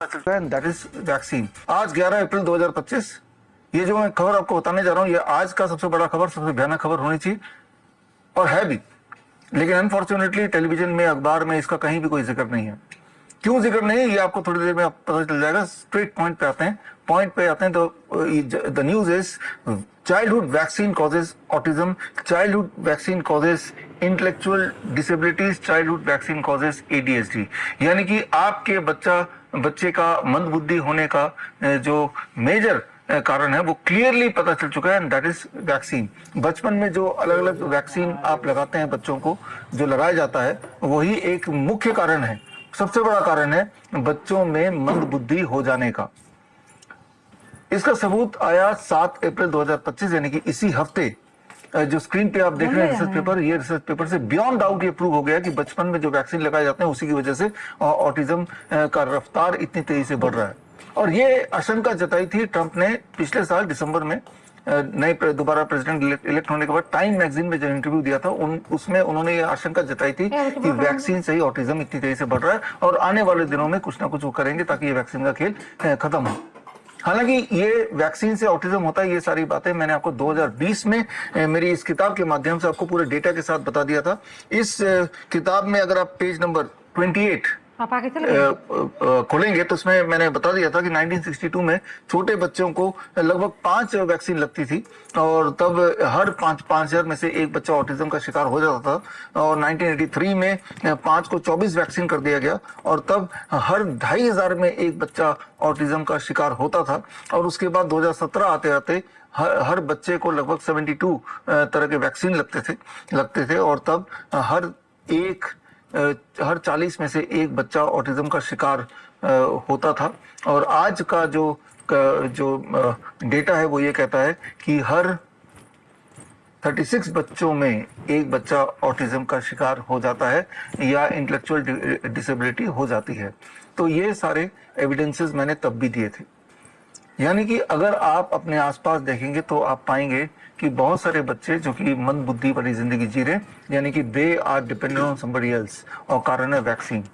That is vaccine. आज 11 अप्रैल 2025, ये जो मैं खबर आपको बताने जा रहा हूँ, ये आज का सबसे बड़ा खबर, सबसे भयानक खबर होनी चाहिए और है भी, लेकिन अनफॉर्चुनेटली टेलीविजन में, अखबार में इसका कहीं भी कोई जिक्र नहीं है। क्यों जिक्र नहीं है ये आपको थोड़ी देर में पता चल जाएगा। स्ट्रेट पॉइंट पे आते हैं तो the news is childhood vaccine causes autism, childhood vaccine causes intellectual disabilities, childhood vaccine causes ADHD। यानी कि आपके बच्चे का मंद बुद्धि होने का जो मेजर कारण है वो क्लियरली पता चल चुका है, एंड दैट इज वैक्सीन। बचपन में जो अलग अलग वैक्सीन आप लगाते हैं बच्चों को, जो लगाया जाता है, वही एक मुख्य कारण है, सबसे बड़ा कारण है बच्चों में मंद बुद्धि हो जाने का। इसका सबूत आया 7 अप्रैल 2025, यानी कि इसी हफ्ते। जो स्क्रीन पे आप देख रहे हैं रिसर्च पेपर, ये रिसर्च पेपर से बियॉन्ड डाउट ये प्रूव हो गया कि बचपन में जो वैक्सीन लगाए जाते हैं उसी की वजह से ऑटिज्म का रफ्तार इतनी तेजी से बढ़ रहा है। और ये आशंका जताई थी ट्रंप ने पिछले साल दिसंबर में, नए दोबारा प्रेसिडेंट इलेक्ट होने के बाद टाइम मैगजीन में जो इंटरव्यू दिया था उसमें उन्होंने ये आशंका जताई थी कि वैक्सीन से ही ऑटिज्म इतनी तेजी से बढ़ रहा है और आने वाले दिनों में कुछ ना कुछ वो करेंगे ताकि ये वैक्सीन का खेल खत्म हो। हालांकि ये वैक्सीन से ऑटिज्म होता है, ये सारी बातें मैंने आपको 2020 में मेरी इस किताब के माध्यम से आपको पूरे डेटा के साथ बता दिया था। इस किताब में अगर आप पेज नंबर 28 खोलेंगे तो उसमें मैंने बता दिया था कि 1962 में छोटे बच्चों को लगभग 5 वैक्सीन लगती थी और तब हर 5,000 में से एक बच्चा ऑटिज्म का शिकार हो जाता था। और 1983 में 5 को 24 वैक्सीन कर दिया गया और तब हर 2,500 में एक बच्चा ऑटिज्म का शिकार होता था। और उसके बाद 2017 आते आते हर बच्चे को लगभग 72 तरह के वैक्सीन लगते थे और तब हर 40 में से एक बच्चा ऑटिज्म का शिकार होता था। और आज का जो डेटा है वो ये कहता है कि हर 36 बच्चों में एक बच्चा ऑटिज्म का शिकार हो जाता है या इंटेलेक्चुअल डिसेबिलिटी हो जाती है। तो ये सारे एविडेंसेस मैंने तब भी दिए थे। यानी कि अगर आप अपने आसपास देखेंगे तो आप पाएंगे कि बहुत सारे बच्चे जो कि मंद बुद्धि वाली जिंदगी जी रहे, यानी कि they are dependent on somebody else, और कारण है वैक्सीन।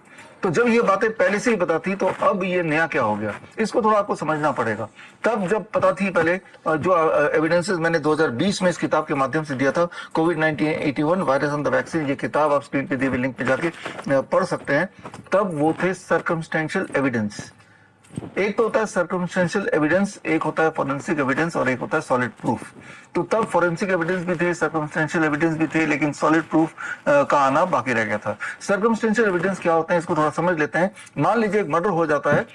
तो जब ये बातें पहले से ही पता थी तो अब ये नया क्या हो गया, इसको थोड़ा आपको समझना पड़ेगा। तब जब पता थी पहले, जो एविडेंसेस मैंने 2020 में इस किताब के माध्यम से दिया था, COVID-19 virus on the vaccine, ये किताब आप स्क्रीन पे दी हुई लिंक पे जाके पढ़ सकते हैं। तब वो थे सर्कमस्टेंशियल एविडेंस। एक तो होता है सर्कमस्टेंशियल एविडेंस, एक होता है फॉरेंसिक एविडेंस और एक होता है सॉलिड प्रूफ। तो तब फॉरेंसिक एविडेंस भी थे, सर्कमस्टेंशियल एविडेंस भी थे, लेकिन सॉलिड प्रूफ का आना बाकी रह गया था। सर्कमस्टेंशियल एविडेंस क्या होते हैं इसको थोड़ा समझ लेते हैं। मान लीजिए एक मर्डर हो जाता है